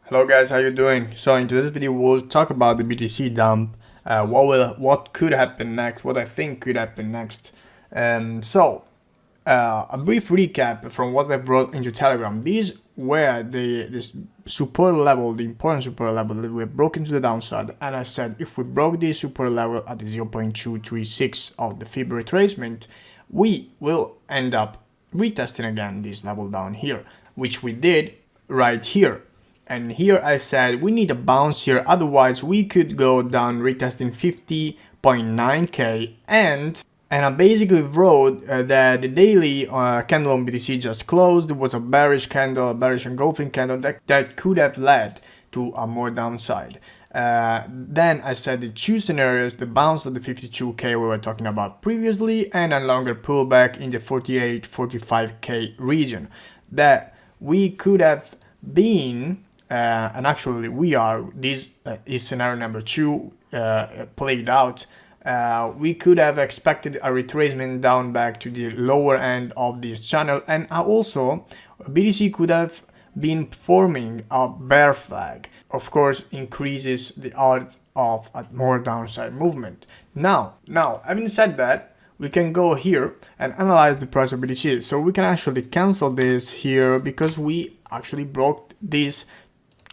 Hello guys, how you doing? So in today's video we'll talk about the BTC dump, what could happen next, what I think could happen next. A brief recap from what I brought into Telegram. These were this support level, the important support level that we broke to the downside, and I said if we broke this support level at the 0.236 of the Fib retracement, we will end up retesting again this level down here, which we did right here. And here I said we need a bounce here, otherwise we could go down retesting 50.9k, and I basically wrote that the daily candle on BTC just closed. It was a bearish candle, a bearish engulfing candle that could have led to a more downside. Then I said the two scenarios: the bounce of the 52k we were talking about previously, and a longer pullback in the 48-45k region, that we could have been and actually we are, this is scenario number 2 played out. We could have expected a retracement down back to the lower end of this channel, and also BTC could have been forming a bear flag. Of course, increases the odds of a more downside movement. Now having said that, we can go here and analyze the price of BTC. So we can actually cancel this here because we actually broke this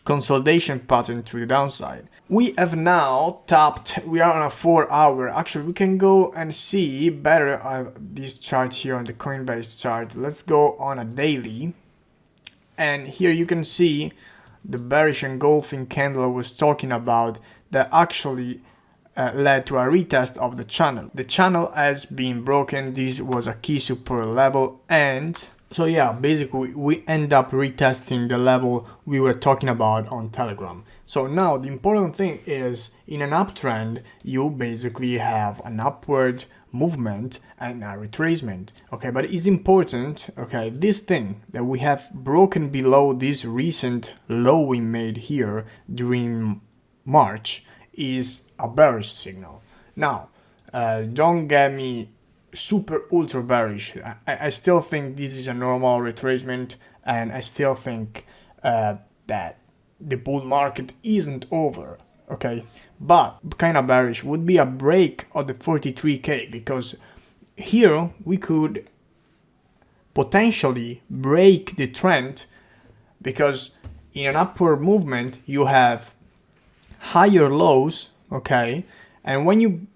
consolidation pattern to the downside. We have now tapped, we are on a 4-hour. Actually, we can go and see better this chart here on the Coinbase chart. Let's go on a daily, and here you can see the bearish engulfing candle I was talking about that actually led to a retest of the channel. The channel has been broken. This was a key support level, and so yeah, basically we end up retesting the level we were talking about on Telegram. So now the important thing is, in an uptrend, you basically have an upward movement and a retracement. Okay, but it's important, okay, this thing that we have broken below this recent low we made here during March is a bearish signal. Now, don't get me super ultra bearish. I still think this is a normal retracement, and I still think that the bull market isn't over, okay? But kind of bearish would be a break of the 43k, because here we could potentially break the trend, because in an upward movement you have higher lows, okay? And when you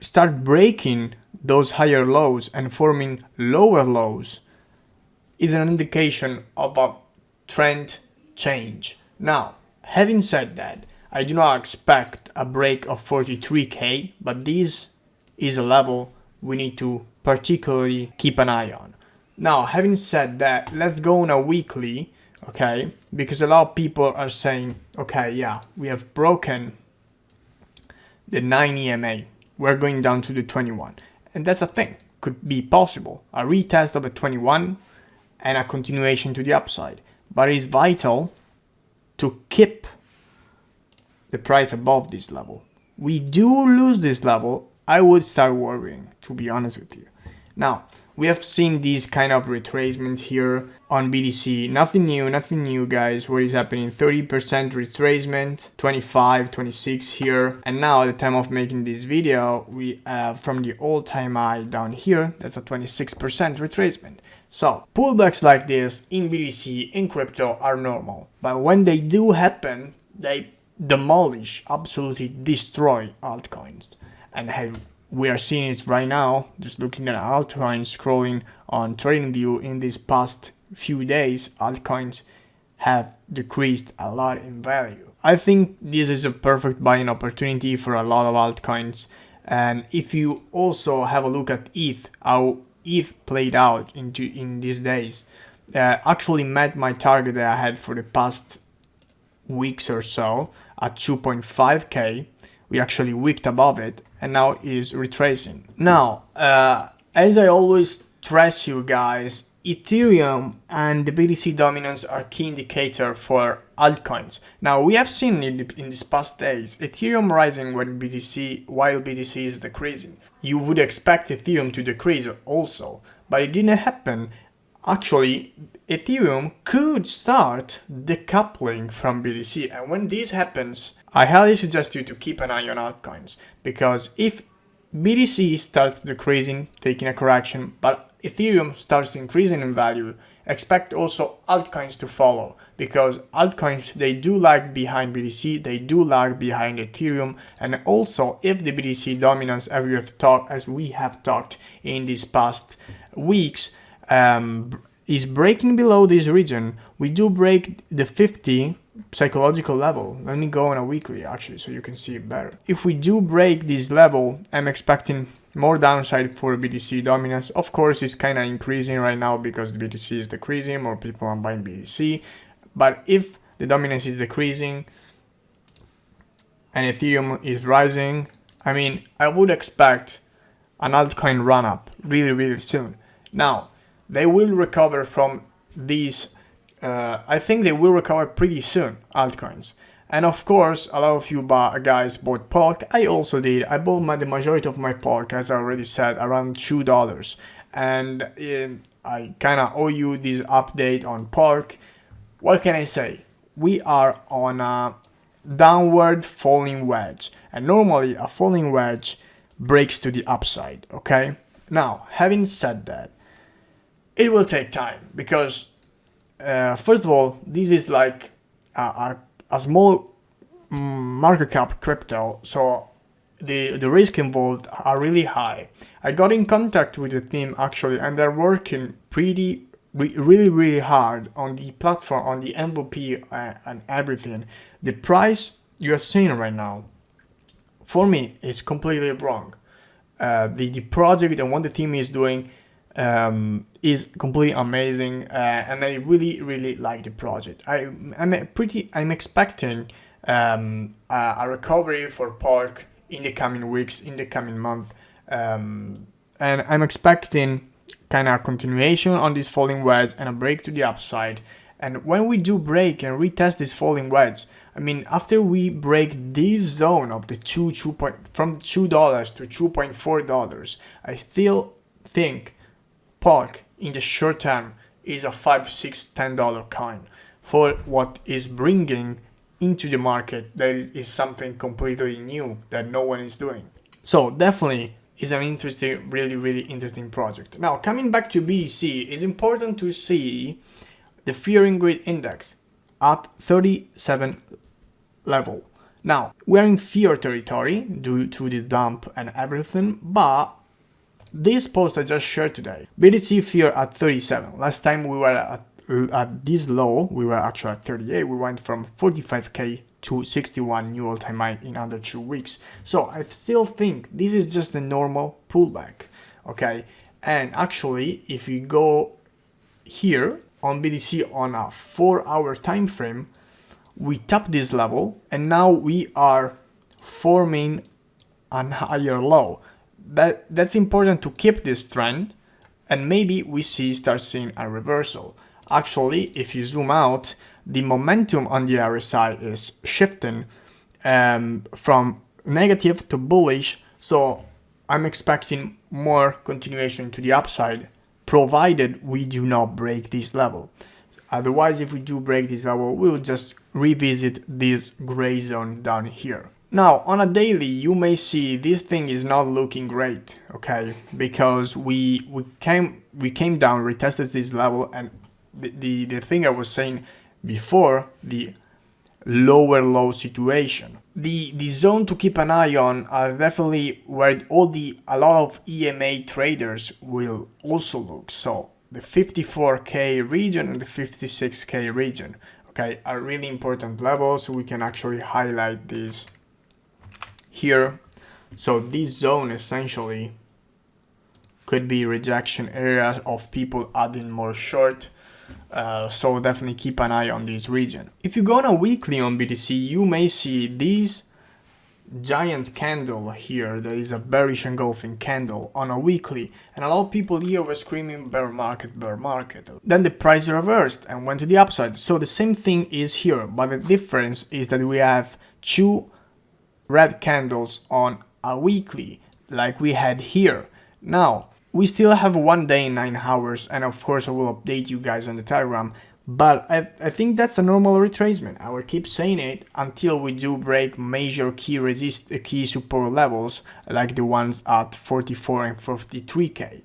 start breaking those higher lows and forming lower lows, is an indication of a trend change. Now, having said that, I do not expect a break of 43k, but this is a level we need to particularly keep an eye on. Now, having said that, let's go on a weekly, okay? Because a lot of people are saying, okay, yeah, we have broken the 9 EMA, we're going down to the 21. And that's a thing, could be possible. A retest of a 21 and a continuation to the upside. But it is vital to keep the price above this level. We do lose this level, I would start worrying, to be honest with you. Now, we have seen this kind of retracement here on BTC. Nothing new guys. What is happening? 30% retracement, 25, 26 here. And now at the time of making this video, we have from the all-time high down here, that's a 26% retracement. So pullbacks like this in BTC, in crypto, are normal. But when they do happen, they demolish, absolutely destroy altcoins. And we are seeing it right now, just looking at altcoins, scrolling on TradingView in these past few days. Altcoins have decreased a lot in value. I think this is a perfect buying opportunity for a lot of altcoins. And if you also have a look at ETH, how ETH played out in these days, actually met my target that I had for the past weeks or so at 2.5k. We actually wicked above it, and now is retracing. Now, as I always stress you guys, Ethereum and the BTC dominance are key indicator for altcoins. Now, we have seen in these past days, Ethereum rising while BTC is decreasing. You would expect Ethereum to decrease also, but it didn't happen actually Ethereum could start decoupling from BTC. And when this happens, I highly suggest you to keep an eye on altcoins, because if BTC starts decreasing, taking a correction, but Ethereum starts increasing in value, expect also altcoins to follow, because altcoins, they do lag behind BTC, they do lag behind Ethereum, and also if the BTC dominance, as we have talked in these past weeks, is breaking below this region, we do break the 50 psychological level. Let me go on a weekly actually so you can see it better. If we do break this level, I'm expecting more downside for BTC dominance. Of course, it's kind of increasing right now because the BTC is decreasing, more people are buying BTC. But if the dominance is decreasing and Ethereum is rising, I mean, I would expect an altcoin run up really soon. Now, they will recover from these. I think they will recover pretty soon, altcoins. And of course, a lot of you guys bought Polk. I also did. I bought the majority of my Polk, as I already said, around $2. And I kind of owe you this update on Polk. What can I say? We are on a downward falling wedge. And normally a falling wedge breaks to the upside, okay? Now, having said that, it will take time because first of all, this is like a small market cap crypto, so the risk involved are really high. I got in contact with the team actually, and they're working really hard on the platform, on the MVP and everything. The price you're seeing right now, for me, is completely wrong. The project and what the team is doing is completely amazing, and I really like the project. I'm expecting a recovery for Polk in the coming weeks, in the coming month, and I'm expecting kind of continuation on this falling wedge and a break to the upside. And when we do break and retest this falling wedge, I mean, after we break this zone of the from $2 to $2.4, I still think Polk in the short term is a $5, $6, $10 coin for what is bringing into the market. That is something completely new that no one is doing. So definitely is an interesting, really interesting project. Now, coming back to BTC, it's important to see the fear and greed index at 37 level. Now, we're in fear territory due to the dump and everything, but this post I just shared today, BTC fear at 37. Last time we were at this low, we were actually at 38. We went from 45k to 61 new all-time high in under 2 weeks. So I still think this is just a normal pullback, okay? And actually, if we go here on BTC on a 4-hour time frame, we tap this level and now we are forming a higher low. That's important to keep this trend, and maybe we start seeing a reversal. Actually, if you zoom out, the momentum on the RSI is shifting from negative to bullish, so I'm expecting more continuation to the upside, provided we do not break this level. Otherwise, if we do break this level, we will just revisit this gray zone down here. Now, on a daily, you may see this thing is not looking great, okay? Because we came down, retested this level, and the thing I was saying before, the lower low situation. The zone to keep an eye on are definitely where a lot of EMA traders will also look. So the 54k region and the 56k region, okay, are really important levels. So we can actually highlight these here. So this zone essentially could be rejection area of people adding more short. So definitely keep an eye on this region. If you go on a weekly on BTC, you may see this giant candle here. There is a bearish engulfing candle on a weekly, and a lot of people here were screaming bear market, bear market. Then the price reversed and went to the upside. So the same thing is here, but the difference is that we have two red candles on a weekly like we had here. Now, we still have 1 day and 9 hours, and of course I will update you guys on the Telegram. But I think that's a normal retracement. I will keep saying it until we do break major key support levels, like the ones at 44 and 43k.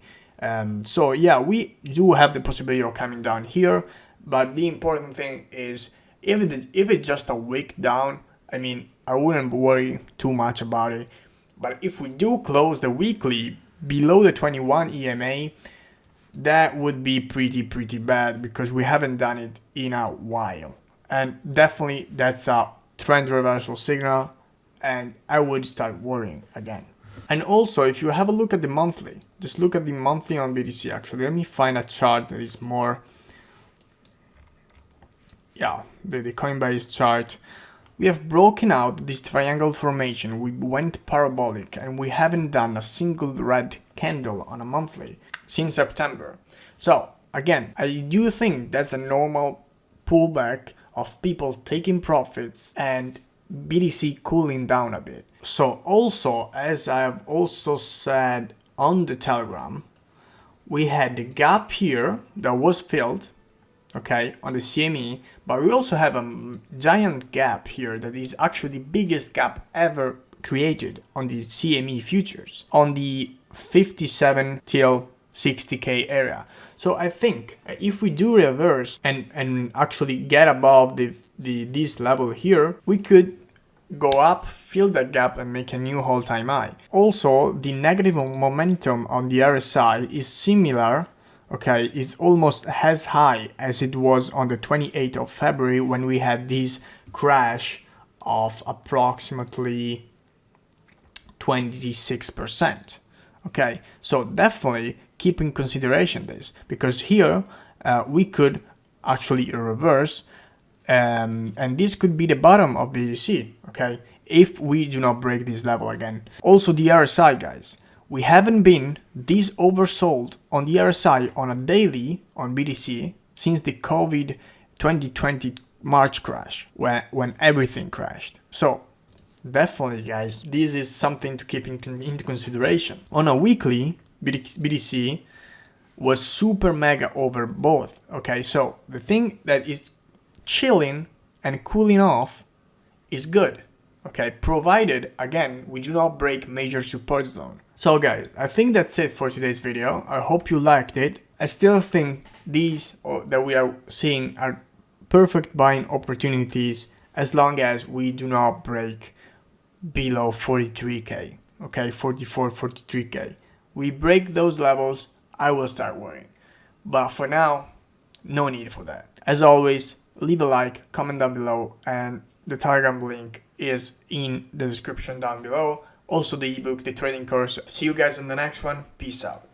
So yeah, we do have the possibility of coming down here, but the important thing is if it's just a week down, I mean, I wouldn't worry too much about it. But if we do close the weekly below the 21 EMA, that would be pretty bad, because we haven't done it in a while. And definitely that's a trend reversal signal, and I would start worrying again. And also, if you have a look at the monthly, just look at the monthly on BTC. Actually, let me find a chart that is more, yeah, the Coinbase chart. We have broken out this triangle formation. We went parabolic, and we haven't done a single red candle on a monthly since September. So again, I do think that's a normal pullback of people taking profits and BTC cooling down a bit. So also, as I have also said on the Telegram, we had the gap here that was filled, okay, on the CME, but we also have a giant gap here that is actually the biggest gap ever created on the CME futures, on the 57 till 60k area. So I think if we do reverse and actually get above this level here, we could go up, fill that gap, and make a new all-time high. Also, the negative momentum on the RSI is similar, okay, is almost as high as it was on the 28th of February when we had this crash of approximately 26%. Okay, so definitely keep in consideration this, because here we could actually reverse, and this could be the bottom of BTC, okay, if we do not break this level again. Also the RSI, guys, we haven't been this oversold on the RSI on a daily on BTC since the COVID 2020 March crash, when everything crashed. So definitely, guys, this is something to keep into consideration. On a weekly, BTC was super mega over both, okay? So the thing that is chilling and cooling off is good, okay? Provided, again, we do not break major support zone. So guys, I think that's it for today's video. I hope you liked it. I still think these that we are seeing are perfect buying opportunities as long as we do not break below 43k, okay, 44, 43k. We break those levels, I will start worrying. But for now, no need for that. As always, leave a like, comment down below, and the Telegram link is in the description down below. Also the ebook, the trading course. See you guys on the next one. Peace out.